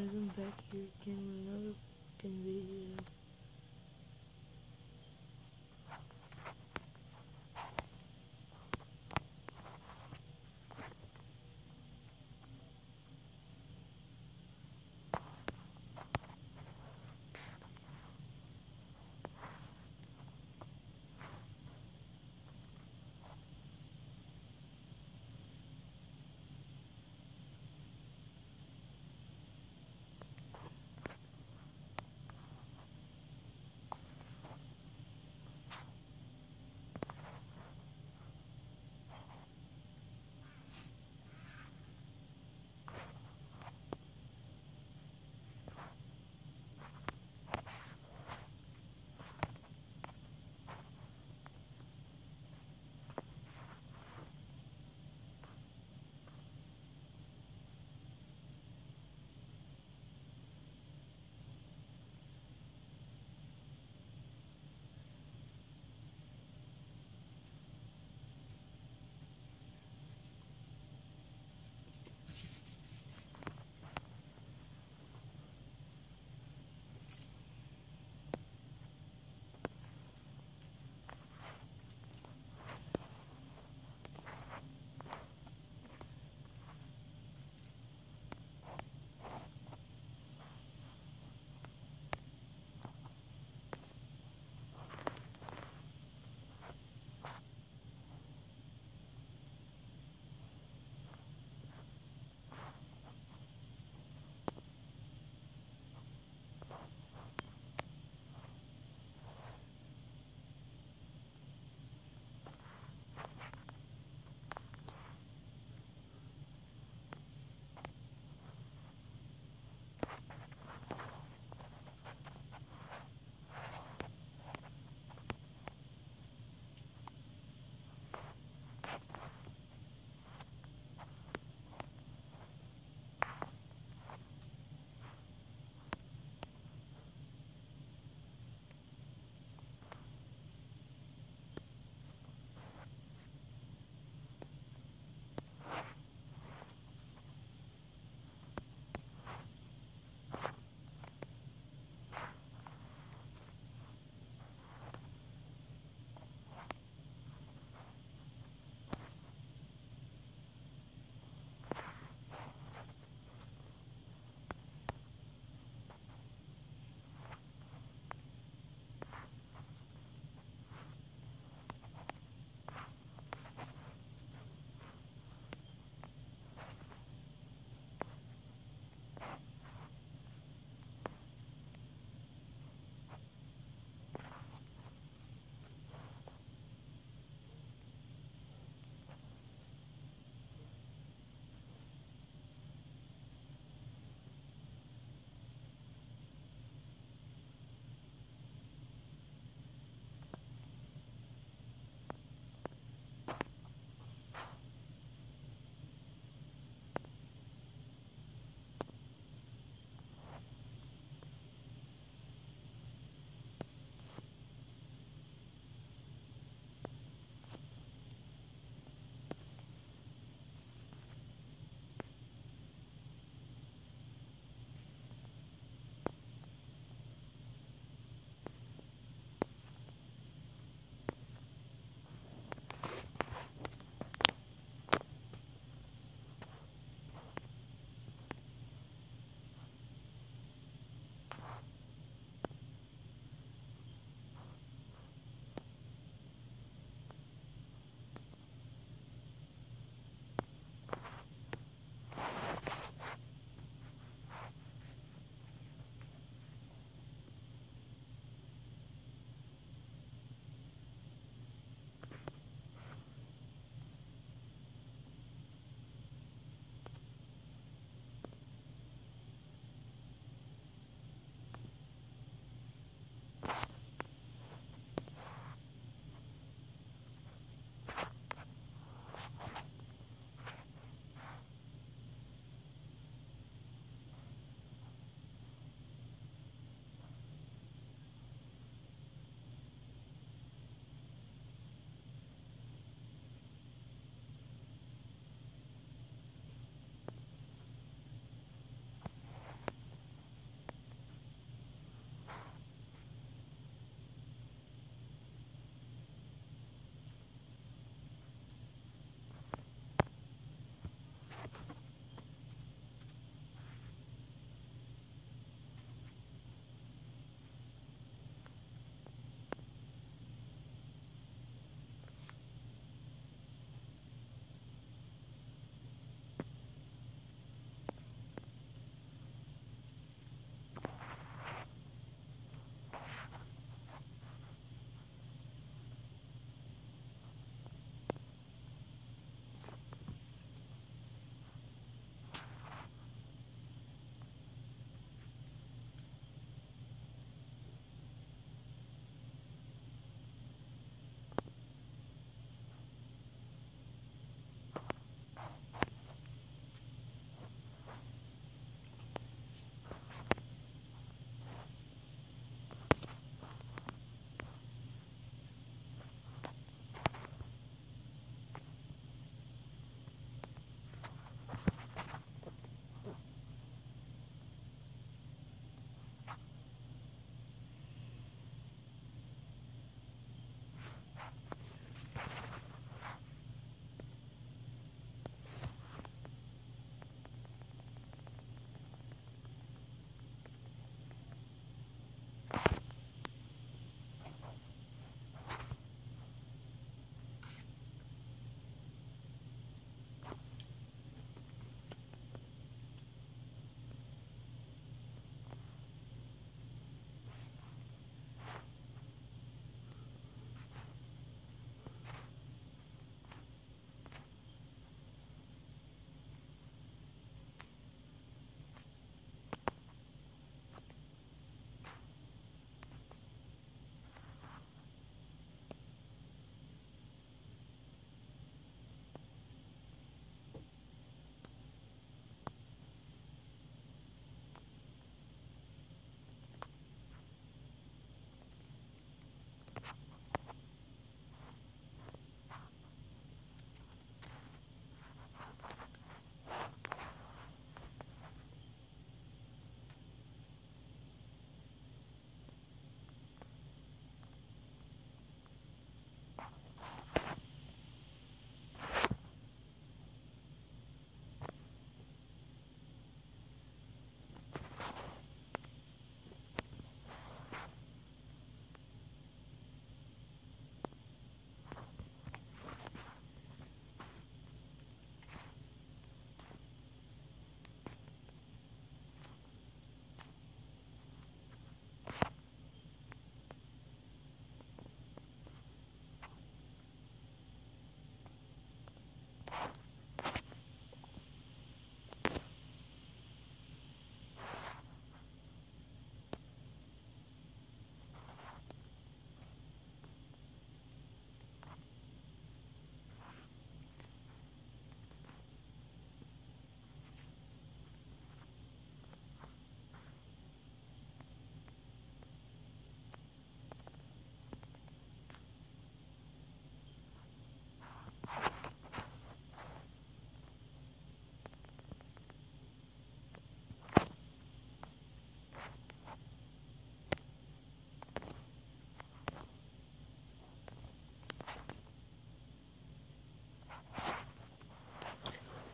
I'm back here again with another fucking video.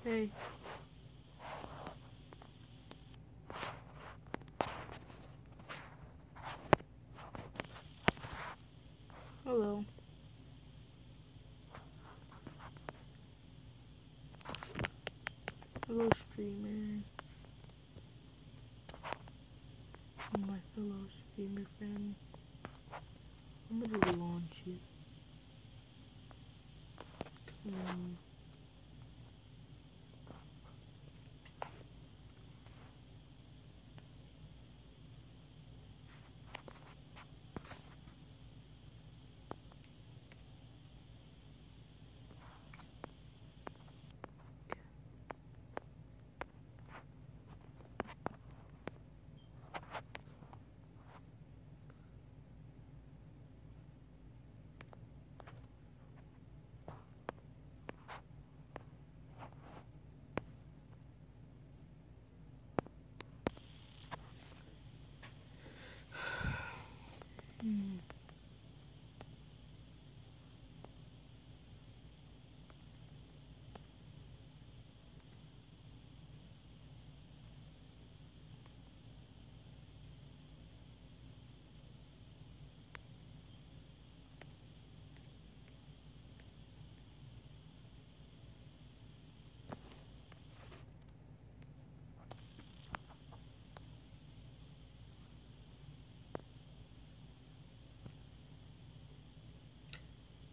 Hey. Hello. Hello, streamer. My fellow streamer friend. I'm gonna launch it.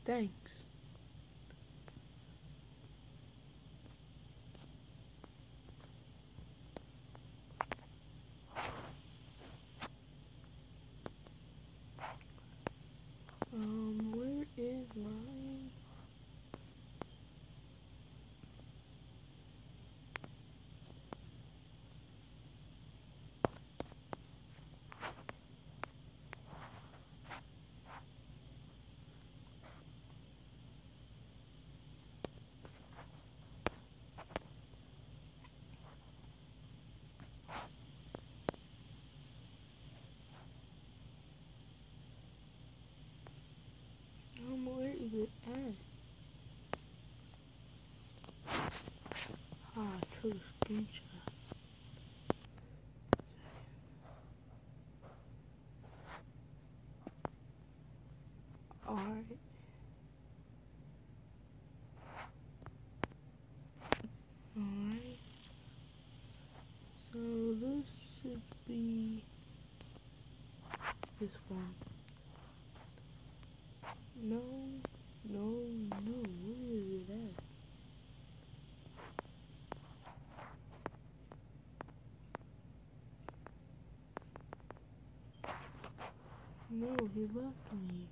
Thanks. Where is mine? Where is it at? I took a screenshot. Alright. Alright. So this should be this one. No, where is it at? No, he left me.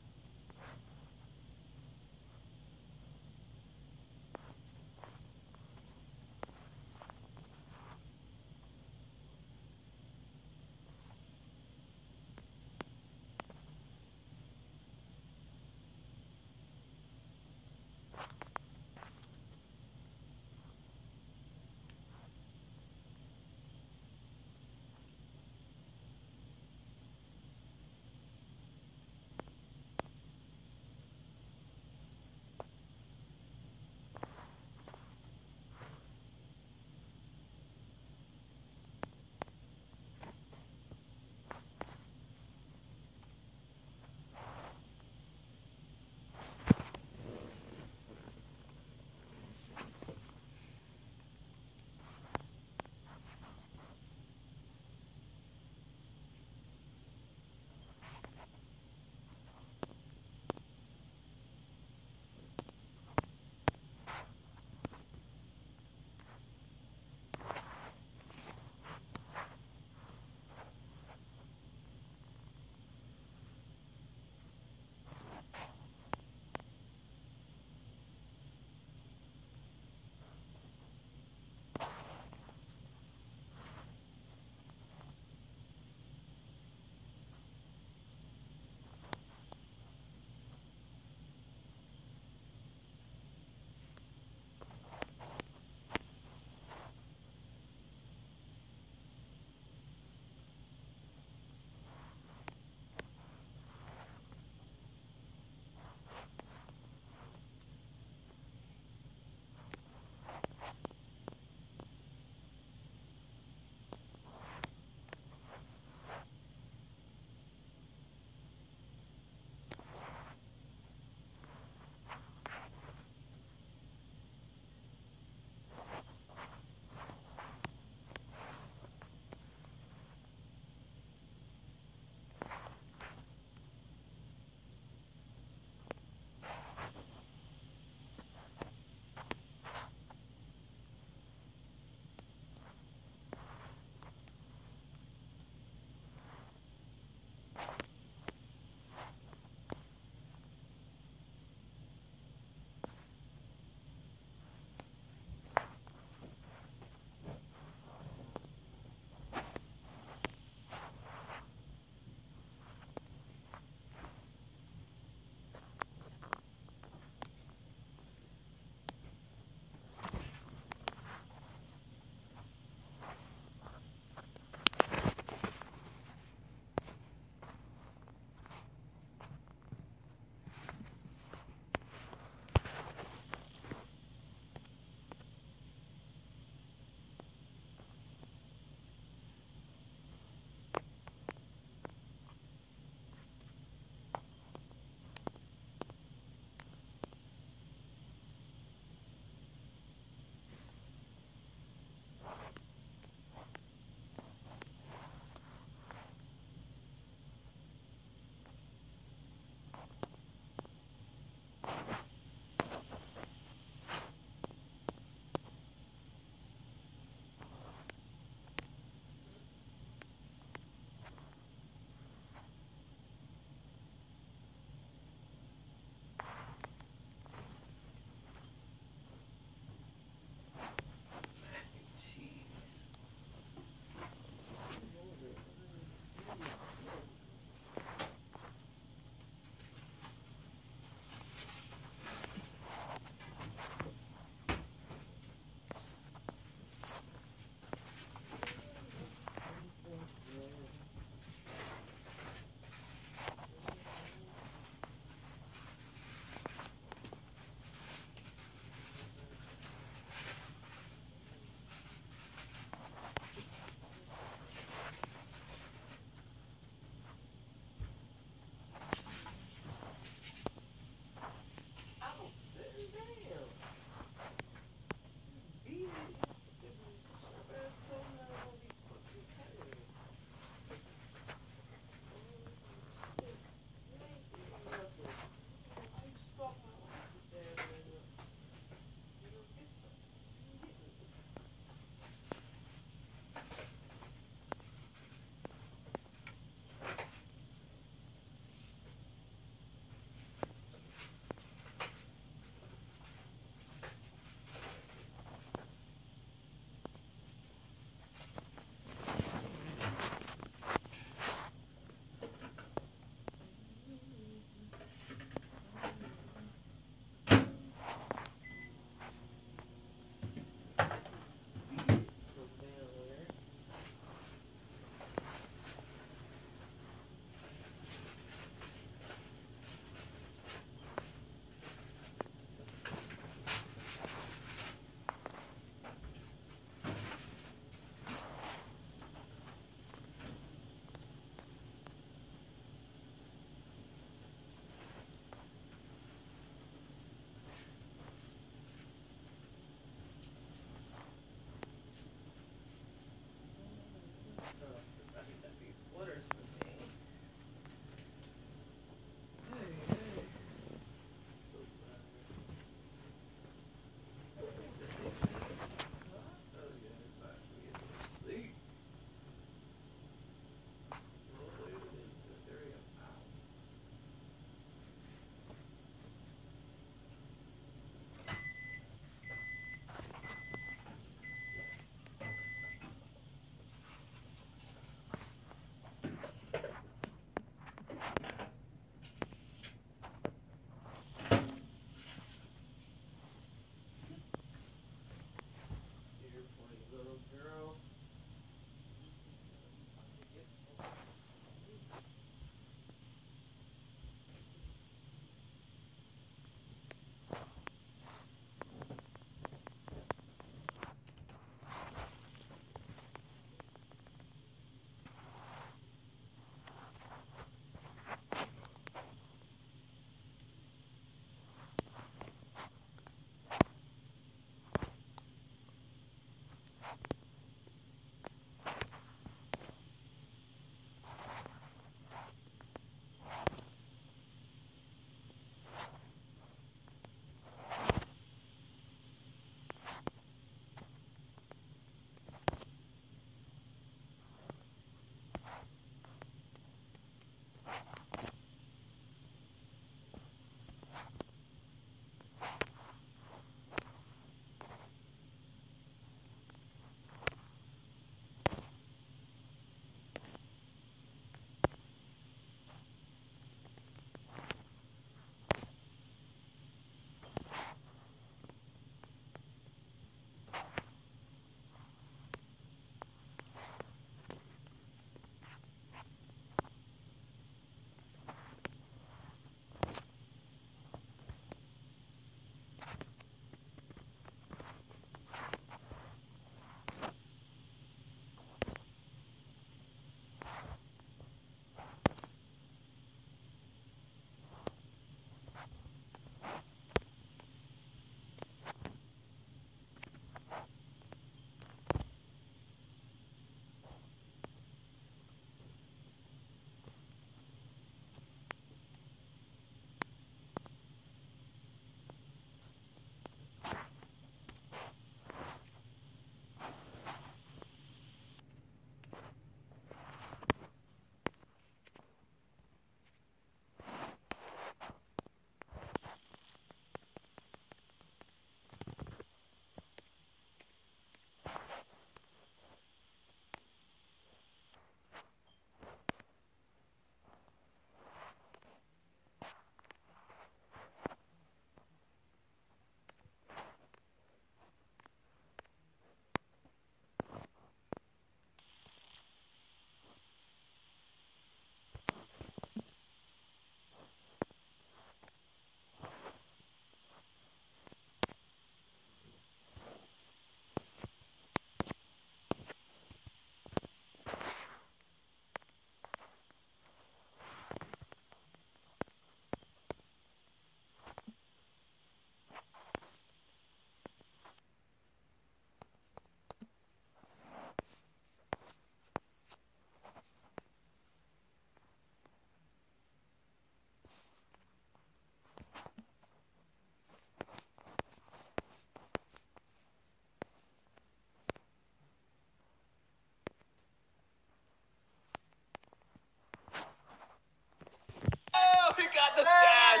got the stash.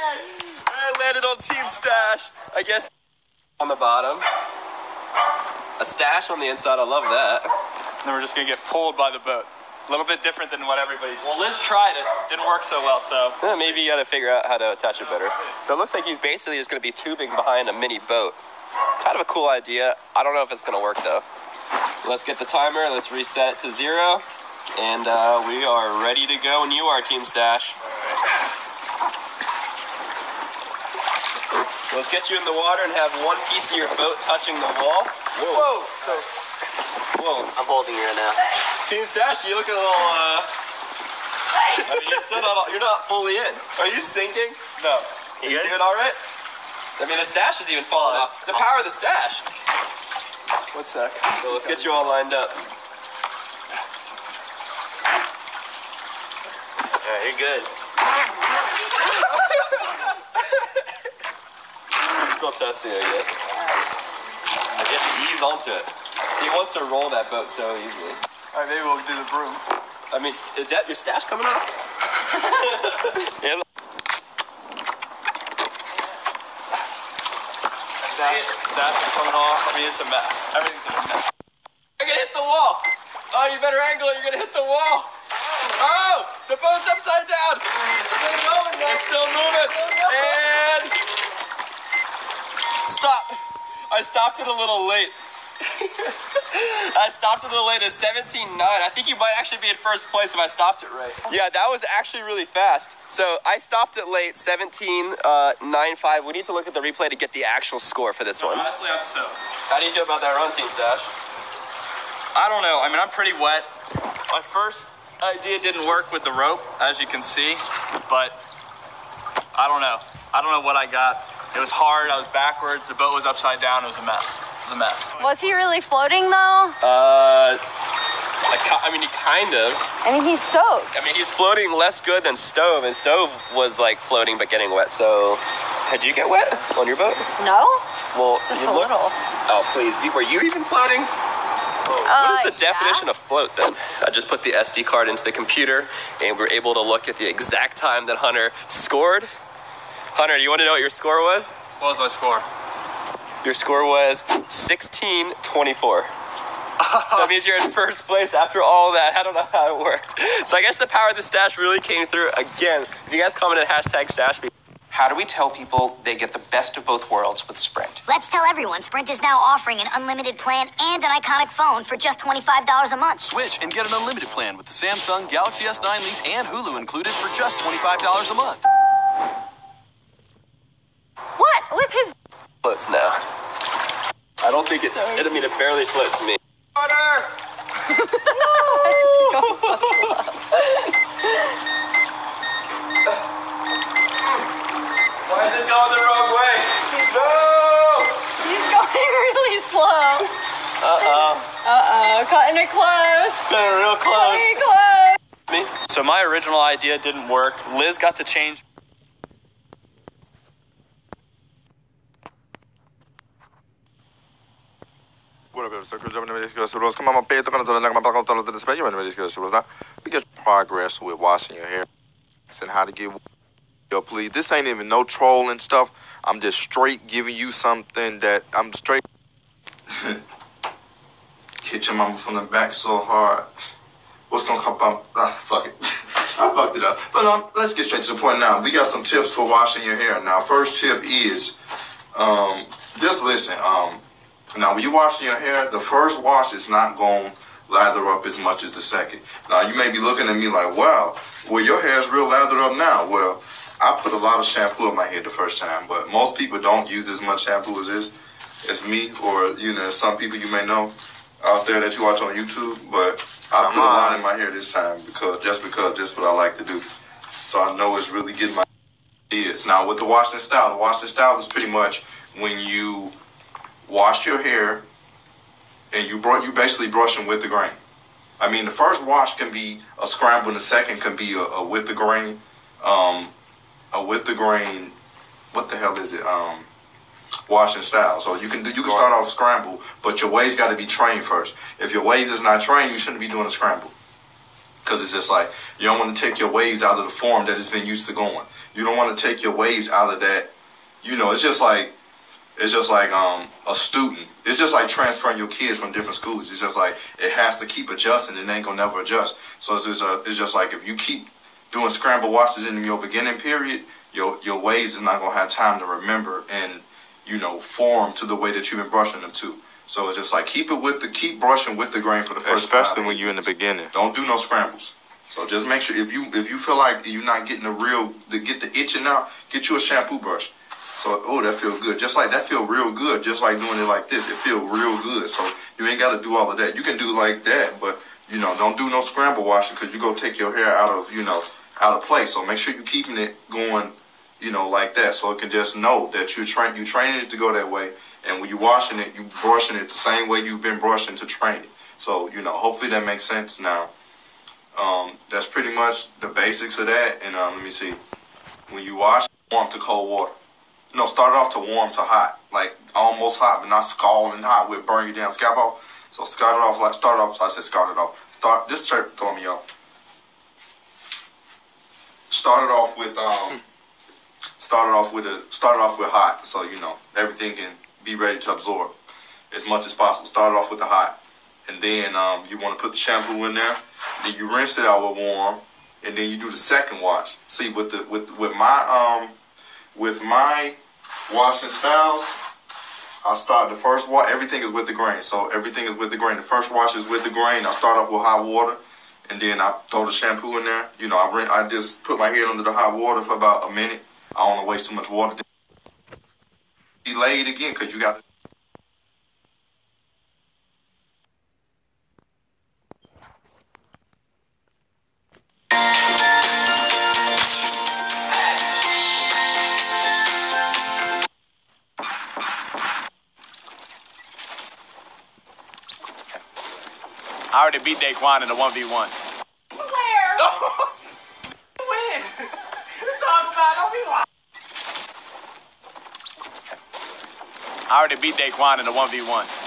I landed on Team Stash. I guess on the bottom. A stash on the inside. I love that. And then we're just going to get pulled by the boat. A little bit different than what everybody... Well, Liz tried it. Didn't work so well, so... Yeah, maybe you got to figure out how to attach it better. So it looks like he's basically just going to be tubing behind a mini boat. Kind of a cool idea. I don't know if it's going to work, though. Let's get the timer. Let's reset it to 0. And we are ready to go when you are, Team Stash. Let's get you in the water and have one piece of your boat touching the wall. Whoa. Whoa. I'm holding you right now. Team Stash, you look a little, I mean, you're not fully in. Are you sinking? No. You doing all right? I mean, the stash is even falling off. The power of the stash. One sec. So let's get you all lined up. Alright, you're good. Still testing, I guess. You have to ease onto it. He wants to roll that boat so easily. Alright, maybe we'll do the broom. I mean, is that your stash coming off? Yeah. Stash is coming off. I mean, it's a mess. Everything's in a mess. You're gonna hit the wall. Oh, you better angle it. You're gonna hit the wall. Oh, the boat's upside down. It's still going, man. It's still moving. And stop. I stopped it a little late. I stopped it a little late at 17.9. I think you might actually be in first place if I stopped it right. Yeah, that was actually really fast. So I stopped it late, 17.95. We need to look at the replay to get the actual score for this one. Honestly, I'm soaked. How do you feel about that run, Team Stash? I don't know. I mean, I'm pretty wet. My first idea didn't work with the rope, as you can see, but I don't know. I don't know what I got. It was hard. I was backwards. The boat was upside down. It was a mess. It was a mess. Was he really floating though? I mean, he kind of. I mean, he's soaked. I mean, he's floating less good than Stove, and Stove was like floating but getting wet. So, did you get wet on your boat? No? Well, Just a little. Oh, please. Were you even floating? What is the definition of float then? I just put the SD card into the computer, and we were able to look at the exact time that Hunter scored. Hunter, do you want to know what your score was? What was my score? Your score was 16-24. So that means you're in first place after all that. I don't know how it worked. So I guess the power of the stash really came through again. If you guys commented #stash. How do we tell people they get the best of both worlds with Sprint? Let's tell everyone Sprint is now offering an unlimited plan and an iconic phone for just $25 a month. Switch and get an unlimited plan with the Samsung Galaxy S9 lease and Hulu included for just $25 a month. What? With his... Floats now. I don't think it, I mean, it barely floats me. Hunter! Why is it going the wrong way? No! He's going really slow. Cutting it close. Getting real close. Cutting it close. Me? So my original idea didn't work. Liz got to change. We get progress with washing your hair and how to get your please. This ain't even no trolling stuff. I'm just straight giving you something that I'm straight. Hit your mama from the back so hard. What's gonna come up? Fuck it. I fucked it up. But let's get straight to the point now. We got some tips for washing your hair. Now, first tip is just listen. Now, when you're washing your hair, the first wash is not going to lather up as much as the second. Now, you may be looking at me like, wow, well, your hair is real lathered up now. Well, I put a lot of shampoo in my hair the first time, but most people don't use as much shampoo as this. It's me or, you know, some people you may know out there that you watch on YouTube, but I put a lot in my hair this time because just what I like to do. So I know it's really getting my ears. Now, with the washing style is pretty much when you wash your hair and you basically brushing with the grain. I mean, the first wash can be a scramble, and the second can be a with the grain. A with the grain. What the hell is it? Washing style. So you can start off scramble, but your waves got to be trained first. If your waves is not trained, you shouldn't be doing a scramble. Because it's just like, you don't want to take your waves out of the form that it's been used to going. You don't want to take your waves out of that. You know, it's just like a student. It's just like transferring your kids from different schools. It's just like it has to keep adjusting. It ain't gonna never adjust. So it's just like if you keep doing scramble watches in your beginning period, your waves is not gonna have time to remember and, you know, form to the way that you've been brushing them to. So it's just like keep brushing with the grain for the first. Especially when you're in the beginning. Don't do no scrambles. So just make sure if you feel like you're not getting get the itching out, get you a shampoo brush. So that feel good. Just like that feel real good. Just like doing it like this, it feel real good. So you ain't got to do all of that. You can do like that, but you know, don't do no scramble washing because you go take your hair out of place. So make sure you keeping it going, you know, like that. So it can just know that you training it to go that way. And when you're washing it, you brushing it the same way you've been brushing to train it. So, you know, hopefully that makes sense now. That's pretty much the basics of that. And let me see. When you wash, warm to cold water. No, start it off to warm to hot. Like almost hot, but not scalding hot. We'll burn your damn scalp off. So start it off. So I said start it off. This shirt throwing me off. Start it off with hot. So, you know, everything can be ready to absorb as much as possible. Start it off with the hot. And then you want to put the shampoo in there. Then you rinse it out with warm. And then you do the second wash. See, with my washing styles, I start the first wash. Everything is with the grain. So everything is with the grain. The first wash is with the grain. I start off with hot water. And then I throw the shampoo in there. You know, I just put my head under the hot water for about a minute. I don't want to waste too much water. Be laid again because you got to. I already beat Daquan in the 1v1. Where? Win. Talk about it. Don't be lying. I already beat Daquan in the 1v1.